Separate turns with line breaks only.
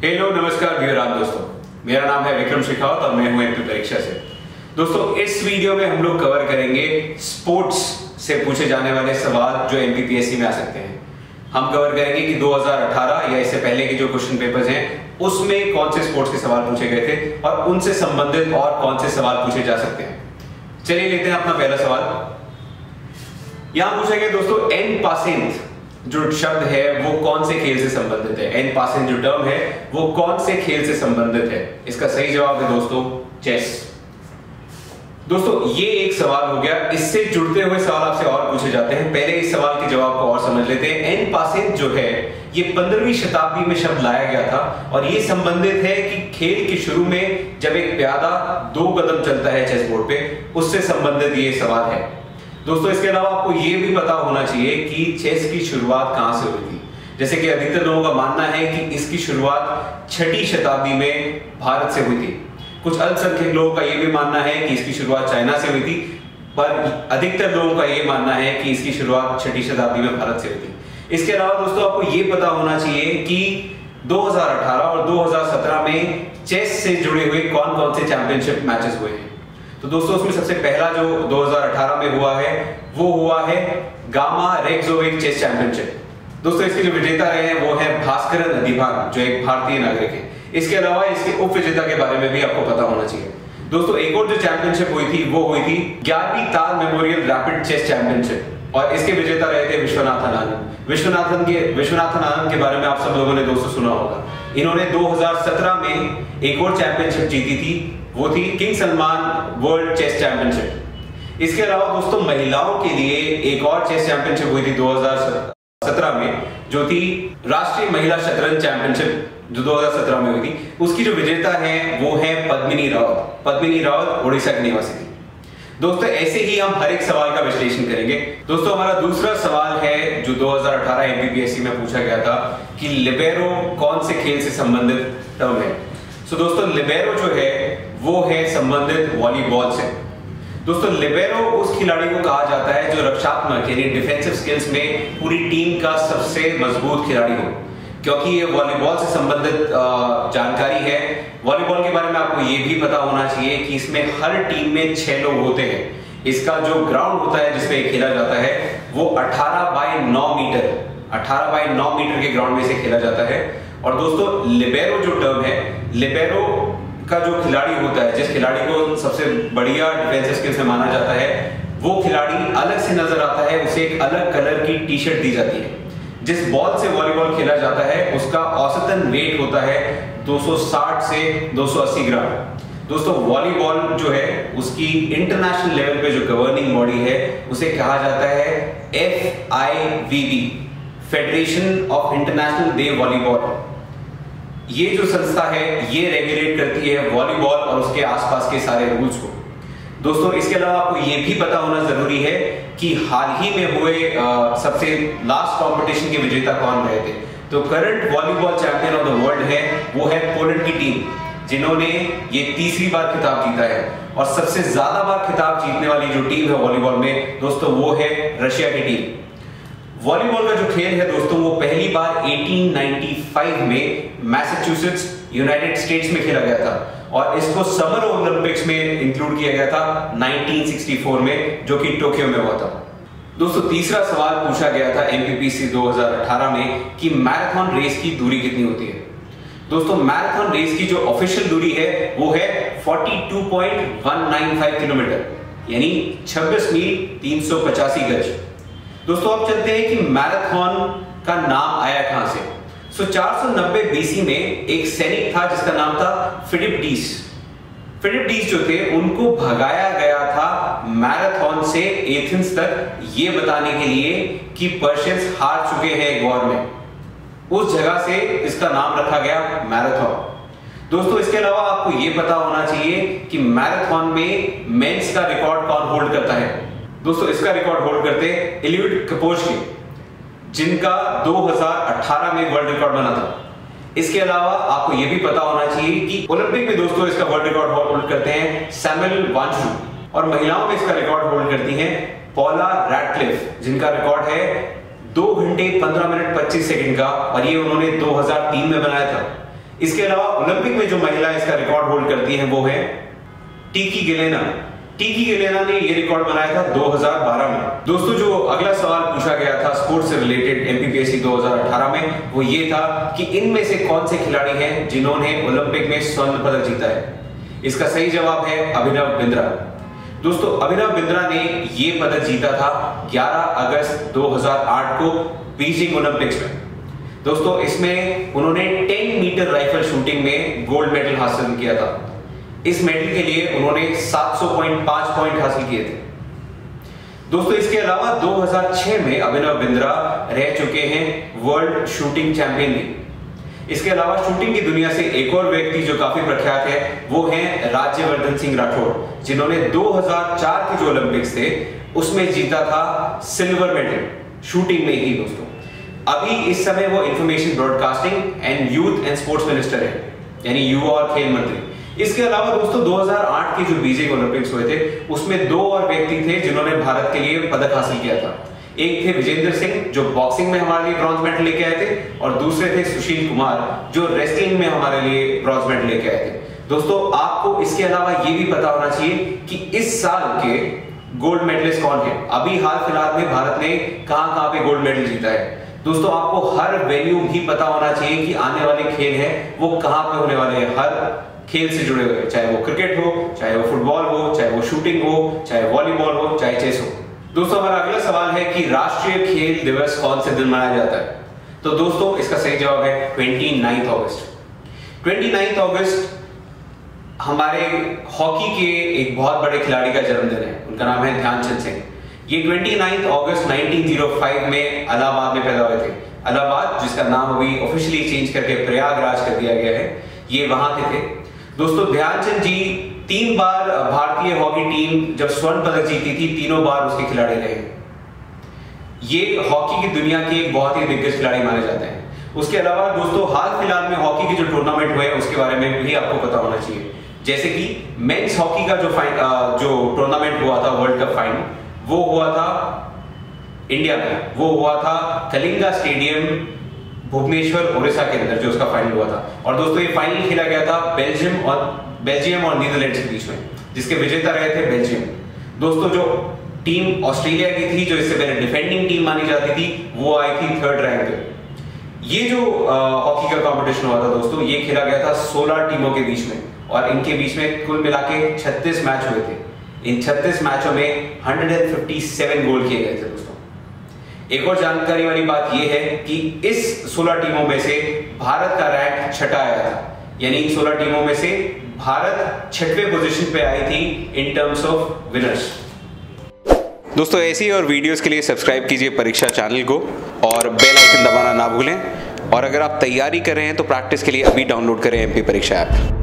Hello नमस्कार viewer दोस्तों, मेरा नाम है विक्रम शेखावत और मैं हूं एमपी परीक्षा से। दोस्तों इस वीडियो में हम लोग कवर करेंगे स्पोर्ट्स से पूछे जाने वाले सवाल जो एमपीपीएससी में आ सकते हैं। हम कवर करेंगे कि 2018 या इससे पहले के जो क्वेश्चन पेपर्स हैं उसमें कौन से स्पोर्ट्स के सवाल पूछे गए थे और उनसे संबंधित और कौन से सवाल पूछे जा सकते हैं। चलिए लेते हैं अपना पहला सवाल। यहां पूछा गया दोस्तों एन पासेंट जो शब्द है वो कौन से खेल से संबंधित है। एन पासेंट जो टर्म है वो कौन से खेल से संबंधित है। इसका सही जवाब है दोस्तों चेस। दोस्तों ये एक सवाल हो गया। इससे जुड़ते हुए सवाल आपसे और पूछे जाते हैं। पहले इस सवाल के जवाब को और समझ लेते हैं। एन पासेंट जो है ये 15वीं शताब्दी में शब्द लाया गया था और ये संबंधित है कि खेल के शुरू में जब एक प्यादा 2 कदम चलता है चेस बोर्ड पे, उससे संबंधित ये सवाल है। दोस्तों इसके अलावा आपको ये भी पता होना चाहिए कि चेस की शुरुआत कहां से हुई थी। जैसे कि अधिकतर लोगों का मानना है कि इसकी शुरुआत 6वीं शताब्दी में भारत से हुई थी। कुछ अल्पसंख्यक लोगों का यह भी मानना है कि इसकी शुरुआत चाइना से हुई थी, पर अधिकतर लोगों का यह मानना है कि इसकी शुरुआत 6वीं शताब्दी में भारत से हुई थी। इसके अलावा दोस्तों आपको यह पता होना चाहिए कि 2018 और 2017 में चेस से जुड़े हुए कौन कौन से चैंपियनशिप मैचेस हुए हैं। तो दोस्तों उसमें सबसे पहला जो 2018 में हुआ है वो हुआ है गामा रेक्सोविक चेस चैंपियनशिप। दोस्तों इसके जो विजेता रहे हैं वो है भास्करन अधिभान जो एक भारतीय नागरिक है। इसके अलावा इसके उप विजेता के बारे में भी आपको पता होना चाहिए। दोस्तों एक और जो चैंपियनशिप हुई थी वो हुई थी 11वीं ताल मेमोरियल रैपिड चेस चैंपियनशिप और इसके विजेता रहे थे विश्वनाथन आनंद। विश्वनाथन आनंद के बारे में आप सब लोगों ने दोस्तों सुना होगा। इन्होंने 2017 में एक और चैंपियनशिप जीती थी, वो थी king Salman world chess championship. इसके अलावा दोस्तों महिलाओं के लिए एक और चेस चैंपियनशिप हुई थी 2017 में, जो थी राष्ट्रीय महिला शतरंज चैंपियनशिप जो 2017 में हुई थी। उसकी जो विजेता है वो है पद्मिनी रावत उड़ीसा की निवासी थी। दोस्तों ऐसे ही हम हर एक सवाल का विश्लेषण करेंगे। दोस्तों हमारा दूसरा सवाल है जो 2018 एमपीपीएससी में पूछा गया था कि लिबेरो कौन से खेल से संबंधित टर्म है। सो दोस्तों लिबेरो जो है वो है संबंधित वॉलीबॉल से। दोस्तों लिबेरो उस खिलाड़ी को कहा जाता है जो रक्षात्मक यानी डिफेंसिव स्किल्स में पूरी टीम का सबसे मजबूत खिलाड़ी हो। क्योंकि ये वॉलीबॉल से संबंधित जानकारी है, वॉलीबॉल के बारे में आपको ये भी पता होना चाहिए कि इसमें हर टीम में 6 लोग होते हैं। इसका जो ग्राउंड होता है जिसपे खेला जाता है वो 18 बाय 9 मीटर के ग्राउंड में से खेला जाता है। और दोस्तों लिबेरो जो टर्म है, लिबेरो का जो खिलाड़ी होता है, जिस खिलाड़ी को सबसे बढ़िया डिफेंसिव स्किल्स में माना जाता है, वो खिलाड़ी अलग से नजर आता है। उसे एक अलग कलर की टी शर्ट दी जाती है। जिस बॉल से वॉलीबॉल खेला जाता है उसका औसतन वेट होता है 260 से 280 ग्राम। दोस्तों वॉलीबॉल जो है उसकी इंटरनेशनल लेवल पे जो गवर्निंग बॉडी है उसे कहा जाता है FIVB, federation of international day volleyball. ये जो संस्था है ये रेगुलेट करती है वॉलीबॉल और उसके आसपास के सारे रूल्स को। दोस्तों इसके अलावा आपको ये भी पता होना जरूरी है कि हाल ही में हुए सबसे लास्ट कंपटीशन के विजेता कौन रहे थे। तो current volleyball champion of the world है वो है पोलैंड की टीम, जिन्होंने ये 3री बार खिताब जीता है। और सबसे ज्यादा बार खिताब जीतने वाली जो टीम है वॉलीबॉल में दोस्तों वो है रशिया की टीम। वॉलीबॉल का जो खेल है दोस्तों वो पहली बार 1895 में मैसाचुसेट्स यूनाइटेड स्टेट्स में खेला गया था और इसको समर ओलंपिक्स में इंक्लूड किया गया था 1964 में, जो कि टोक्यो में हुआ था। दोस्तों तीसरा सवाल पूछा गया था एमपीपीएससी 2018 में कि मैराथन रेस की दूरी कितनी होती है। दोस्तों मैराथन रेस की जो ऑफिशियल दूरी है वो है 42.195 किलोमीटर यानी 26 मील 385 गज। दोस्तों अब चलते हैं कि मैराथन का नाम आया कहां से। 490 बीसी में एक सैनिक था जिसका नाम था फिलिप डीस जो थे उनको भगाया गया था मैराथन से एथेंस तक ये बताने के लिए कि पर्शियंस हार चुके हैं एक वॉर में। उस जगह से इसका नाम रखा गया मैराथन। दोस्तों इसके अलावा आपको ये पता होना चाहिए कि मैराथन में मेंस का रिकॉर्ड कौन होल्ड करता है। दोस्तों इसका रिकॉर्ड होल्ड करते हैं एलियट कपोचकी, जिनका 2018 में वर्ल्ड रिकॉर्ड बना था। इसके अलावा आपको यह भी पता होना चाहिए कि ओलंपिक में दोस्तों इसका वर्ल्ड रिकॉर्ड होल्ड करते हैं सैमुअल वांशू और महिलाओं में इसका रिकॉर्ड होल्ड करती हैं पॉला रैडक्लिफ, जिनका रिकॉर्ड है 2 घंटे 15 मिनट 25 सेकंड का और ये उन्होंने 2003 में बनाया था। इसके अलावा ओलंपिक में जो महिला इसका रिकॉर्ड होल्ड करती है वो है टीकी गिलेना। टीकी गिलेना ने ये रिकॉर्ड बनाया था 2012 में। दोस्तों जो अगला सवाल पूछा गया था स्पोर्ट्स से रिलेटेड एमपीपीएससी 2018 में वो ये था कि इनमें से कौन से खिलाड़ी हैं जिन्होंने ओलंपिक में स्वर्ण पदक जीता है। इसका सही जवाब है अभिनव बिंद्रा। दोस्तों अभिनव बिंद्रा ने ये पदक जीता था 11 अगस्त 2008 को बीजिंग ओलंपिक्स में। दोस्तों इसमें उन्होंने 10 मीटर राइफल शूटिंग में गोल्ड मेडल हासिल किया था। इस मेडल के लिए उन्होंने 700.5 पॉइंट हासिल किए थे। दोस्तों इसके अलावा 2006 में अभिनव बिंद्रा रह चुके हैं वर्ल्ड शूटिंग चैंपियन भी। इसके अलावा शूटिंग की दुनिया से एक और व्यक्ति जो काफी प्रख्यात है वो है राज्यवर्धन सिंह राठौड़, जिन्होंने 2004 के जो ओलंपिक्स थे उसमें जीता था सिल्वर मेडल शूटिंग में ही। दोस्तों अभी इस समय वो information broadcasting and youth and sports minister है, यानी युवा और खेल मंत्री। इसके अलावा दोस्तों 2008 के जो बीजिंग ओलंपिक्स हुए थे उसमें 2 और व्यक्ति थे जिन्होंने भारत के लिए पदक हासिल किया था। एक थे विजेंद्र सिंह जो बॉक्सिंग में हमारे लिए ब्रॉन्ज मेडल लेके आए थे, और दूसरे थे सुशील कुमार जो रेसलिंग में हमारे लिए ब्रॉन्ज मेडल लेके आए थे। दोस्तों आपको इसके अलावा ये भी पता होना चाहिए कि इस साल के गोल्ड मेडलिस्ट कौन है। अभी हाल फिलहाल में भारत ने कहां पे गोल्ड मेडल जीता है। दोस्तों आपको हर वेन्यू भी पता होना चाहिए कि आने वाले खेल है वो कहां पे होने वाले हैं, हर खेल से जुड़े हुए, चाहे वो क्रिकेट हो, चाहे वो फुटबॉल हो, चाहे वो शूटिंग हो, चाहे वॉलीबॉल हो, चाहे चेस हो। दोस्तों हमारा अगला सवाल है कि राष्ट्रीय खेल दिवस कौन से दिन मनाया जाता है। तो दोस्तों इसका सही जवाब है 29 अगस्त। 29 अगस्त हमारे हॉकी के एक बहुत बड़े खिलाड़ी का जन्मदिन है, उनका नाम है ध्यानचंद सिंह। ये 29 अगस्त 1905 में इलाहाबाद में पैदा हुए थे। इलाहाबाद जिसका नाम अभी ऑफिशियली चेंज करके प्रयागराज कर दिया गया है, ये वहां के थे। दोस्तों ध्यानचंद जी 3 बार भारतीय हॉकी टीम जब स्वर्ण पदक जीती थी, तीनों बार उसके खिलाड़ी रहे। ये हॉकी की दुनिया के एक बहुत ही दिग्गज खिलाड़ी माने जाते हैं। उसके अलावा दोस्तों हाल फिलहाल में हॉकी के जो टूर्नामेंट हुए उसके बारे में भी आपको पता होना चाहिए, जैसे कि मेंस हॉकी का जो टूर्नामेंट हुआ था वर्ल्ड कप फाइनल, वो हुआ था इंडिया में, वो हुआ था कलिंगा स्टेडियम भुवनेश्वर उड़ीसा के अंदर जो उसका फाइनल हुआ था। और दोस्तों ये फाइनल खेला गया था बेल्जियम और नीदरलैंड्स के बीच में, जिसके विजेता रहे थे बेल्जियम। दोस्तों जो टीम ऑस्ट्रेलिया की थी जो इससे पहले डिफेंडिंग टीम मानी जाती थी, वो आई थी 3rd रैंक पे। ये जो हॉकी का कंपटीशन हुआ था दोस्तों, ये खेला गया था 16 टीमों के बीच में, और इनके बीच में कुल मिला के 36 मैच हुए थे। इन 36 मैचों में 157 गोल किए गए थे। दोस्तों एक और जानकारी वाली बात यह है कि इस 16 टीमों में से भारत का रैंक 6ठा आया था, यानी इन 16 टीमों में से भारत 6वें पोजीशन पे आई थी इन टर्म्स ऑफ विनर्स। दोस्तों ऐसी और वीडियोस के लिए सब्सक्राइब कीजिए परीक्षा चैनल को और बेल आइकन दबाना ना भूलें। और अगर आप तैयारी कर रहे हैं तो प्रैक्टिस के लिए अभी डाउनलोड करें MP परीक्षा ऐप।